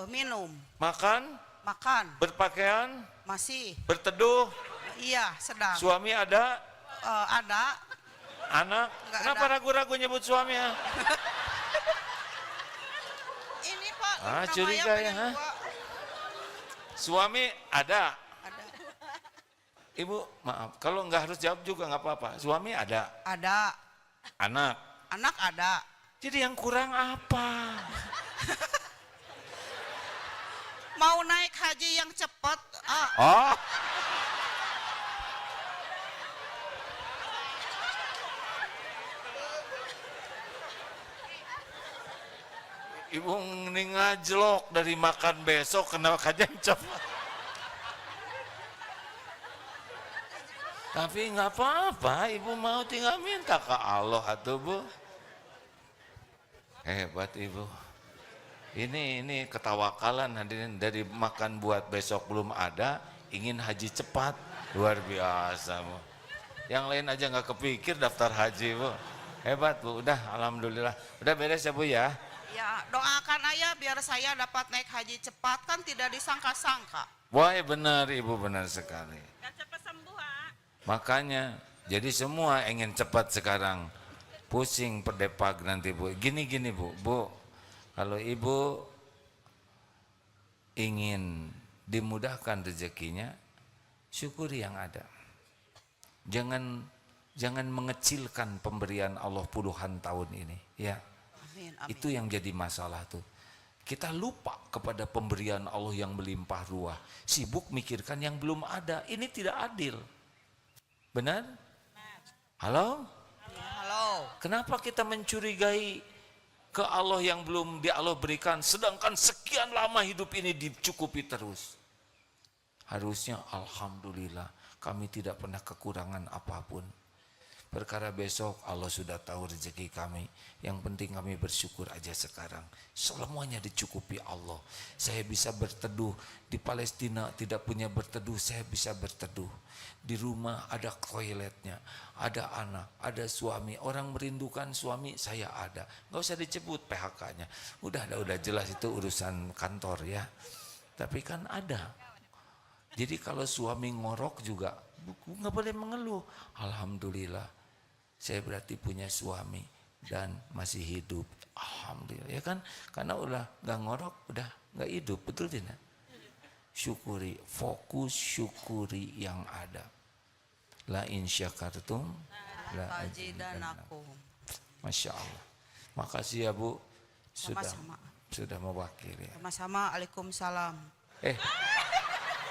Minum. Makan? Berpakaian? Masih. Berteduh? Iya, sedang. Suami ada? Ada. Anak? Enggak Kenapa ada. ragu-ragu nyebut suami ya? Ini Pak, Curiga ya, ha? Suami ada? Ada. Ibu, maaf, kalau nggak harus jawab juga nggak apa-apa. Suami ada? Ada. Anak? Anak ada. Jadi yang kurang apa? Mau naik haji yang cepat. Oh. Ibu ini ngajlok dari makan besok kena kajang cepat. Tapi nggak apa-apa, ibu mau tinggal minta ke Allah atuh, Bu. Hebat ibu. Ini ketawakalan hadirin, dari makan buat besok belum ada, ingin haji cepat, luar biasa, Bu. Yang lain aja nggak kepikir daftar haji, Bu. Hebat, Bu. Udah, alhamdulillah. Udah beres ya, Bu ya. Ya, doakan ayah biar saya dapat naik haji cepat, kan tidak disangka-sangka. Wah, benar ibu, benar sekali. Dan cepat sembuh, ha? Makanya, jadi semua ingin cepat sekarang. Pusing perdepak nanti, Bu. Gini Bu. Bu, kalau ibu ingin dimudahkan rezekinya, syukuri yang ada. Jangan mengecilkan pemberian Allah puluhan tahun ini, ya. Amin. Itu yang jadi masalah tuh. Kita lupa kepada pemberian Allah yang melimpah ruah. Sibuk mikirkan yang belum ada. Ini tidak adil. Benar? Halo? Halo. Kenapa kita mencurigai ke Allah yang belum Allah berikan, sedangkan sekian lama hidup ini dicukupi terus? Harusnya alhamdulillah kami tidak pernah kekurangan apapun. Perkara besok Allah sudah tahu rezeki kami. Yang penting kami bersyukur aja sekarang. Semuanya dicukupi Allah. Saya bisa berteduh di Palestina, tidak punya berteduh, saya bisa berteduh. Di rumah ada toiletnya, ada anak, ada suami. Orang merindukan suami, saya ada. Gak usah disebut PHK-nya. Udah jelas itu urusan kantor ya. Tapi kan ada. Jadi kalau suami ngorok juga nggak boleh mengeluh. Alhamdulillah, saya berarti punya suami dan masih hidup. Alhamdulillah, ya kan? Karena udah nggak ngorok, udah nggak hidup, betul tidak? Syukuri, fokus syukuri yang ada. La in syakartum la Azidannakum. Masya Allah. Makasih ya Bu, Sama-sama. sudah mewakili. Sama-sama. Waalaikumsalam.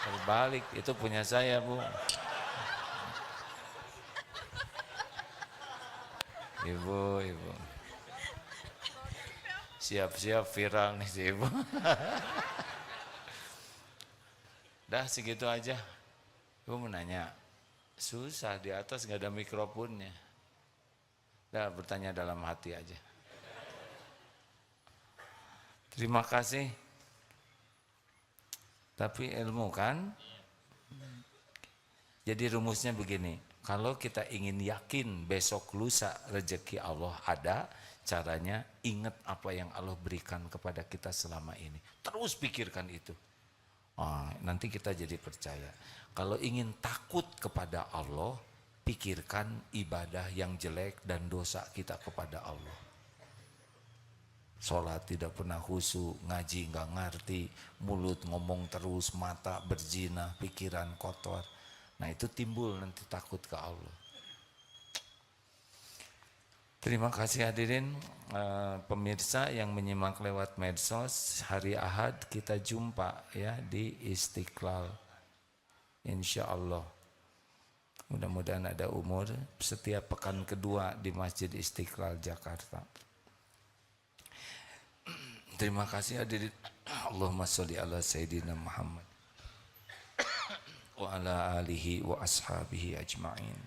Terbalik, itu punya saya Bu. Ibu. Siap-siap viral nih si Ibu. Dah segitu aja. Ibu mau nanya. Susah, di atas gak ada mikrofonnya. Dah bertanya dalam hati aja. Terima kasih. Tapi ilmu kan? Jadi rumusnya begini. Kalau kita ingin yakin besok lusa rezeki Allah ada, caranya ingat apa yang Allah berikan kepada kita selama ini. Terus pikirkan itu. Nanti kita jadi percaya. Kalau ingin takut kepada Allah, pikirkan ibadah yang jelek dan dosa kita kepada Allah. Sholat tidak pernah khusyuk, ngaji nggak ngerti, mulut ngomong terus, mata berzina, pikiran kotor. Nah itu timbul nanti takut ke Allah. Terima kasih hadirin pemirsa yang menyimak lewat medsos. Hari Ahad kita jumpa ya di Istiqlal. Insya Allah. Mudah-mudahan ada umur setiap pekan kedua di Masjid Istiqlal Jakarta. Terima kasih hadirin. Allahumma sholli ala Sayyidina Muhammad wa ala alihi wa ashabihi ajma'in.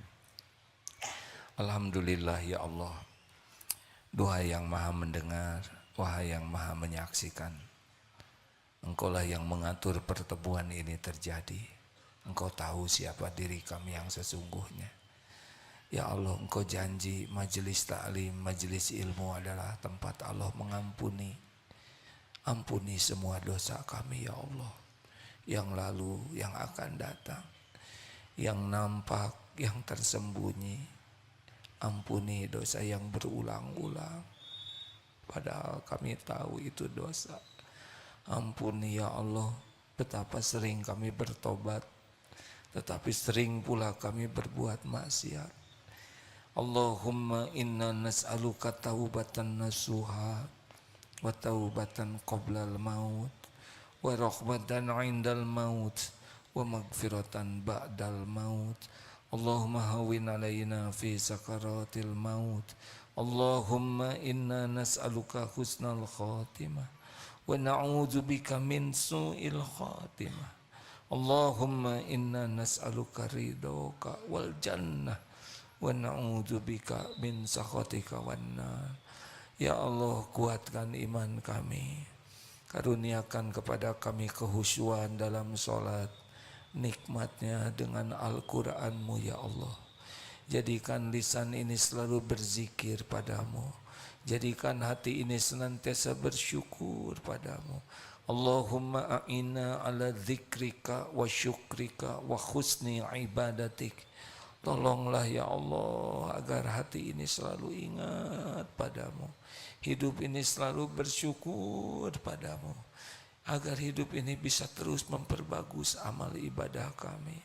Alhamdulillah ya Allah. Duhai yang maha mendengar, wahai yang maha menyaksikan. Engkaulah yang mengatur pertemuan ini terjadi. Engkau tahu siapa diri kami yang sesungguhnya. Ya Allah, Engkau janji majelis ta'lim, majelis ilmu adalah tempat Allah mengampuni. Ampuni semua dosa kami ya Allah. Yang lalu, yang akan datang. Yang nampak, yang tersembunyi. Ampuni dosa yang berulang-ulang. Padahal kami tahu itu dosa. Ampuni ya Allah, betapa sering kami bertobat. Tetapi sering pula kami berbuat maksiat. Allahumma inna nas'aluka taubatan nasuha wa taubatan qoblal maut wa rahmatan indal maut wa magfiratan ba'dal maut. Allahumma hawin alaina fi sakaratil maut. Allahumma inna nas'aluka husnal khatimah wa na'udzubika min su'il khatimah. Allahumma inna nas'aluka ridhoka wal jannah wa na'udzubika min sakhatika wan nar. Ya Allah, kuatkan iman kami. Karuniakan kepada kami kehusyuan dalam sholat. Nikmatnya dengan Al-Quranmu ya Allah. Jadikan lisan ini selalu berzikir padamu. Jadikan hati ini senantiasa bersyukur padamu. Allahumma a'inna ala dzikrika wa syukrika wa husni ibadatik. Tolonglah ya Allah agar hati ini selalu ingat padamu. Hidup ini selalu bersyukur padamu. Agar hidup ini bisa terus memperbagus amal ibadah kami.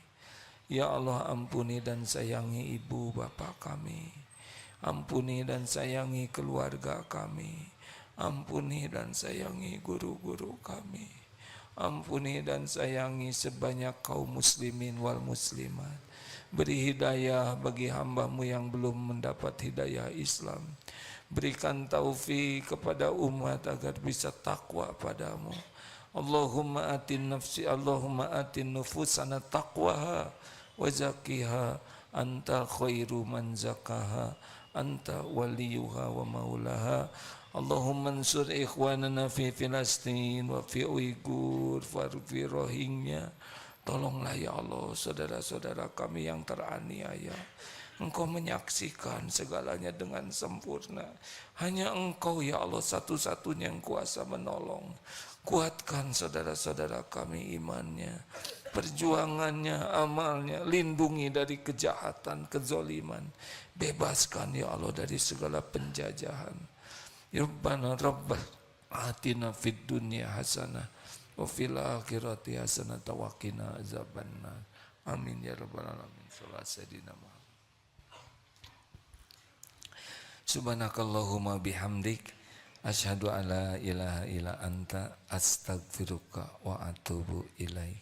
Ya Allah, ampuni dan sayangi ibu bapa kami. Ampuni dan sayangi keluarga kami. Ampuni dan sayangi guru-guru kami. Ampuni dan sayangi sebanyak kaum muslimin wal muslimat. Beri hidayah bagi hamba-Mu yang belum mendapat hidayah Islam. Berikan taufik kepada umat agar bisa takwa padamu. Allahumma atin nufusana taqwaha wa zakkiha anta khairu man zakaha anta waliyuha wa maulaha. Allahumma ansur ikhwanana fi Filastin wa fi Uighur wa fi Rohingya. Tolonglah ya Allah saudara-saudara kami yang teraniaya. Engkau menyaksikan segalanya dengan sempurna. Hanya Engkau ya Allah satu-satunya yang kuasa menolong. Kuatkan saudara-saudara kami imannya, perjuangannya, amalnya. Lindungi dari kejahatan, kezoliman. Bebaskan ya Allah dari segala penjajahan. Rabbana atina fid dunya hasanah wa fil akhirati hasanah wa qina azabannar. Amin ya rabbal alamin. Shallallahu sayyidina Muhammad. Subhanakallahumma bihamdik asyhadu alla ilaha illa anta astaghfiruka wa atubu ilaik.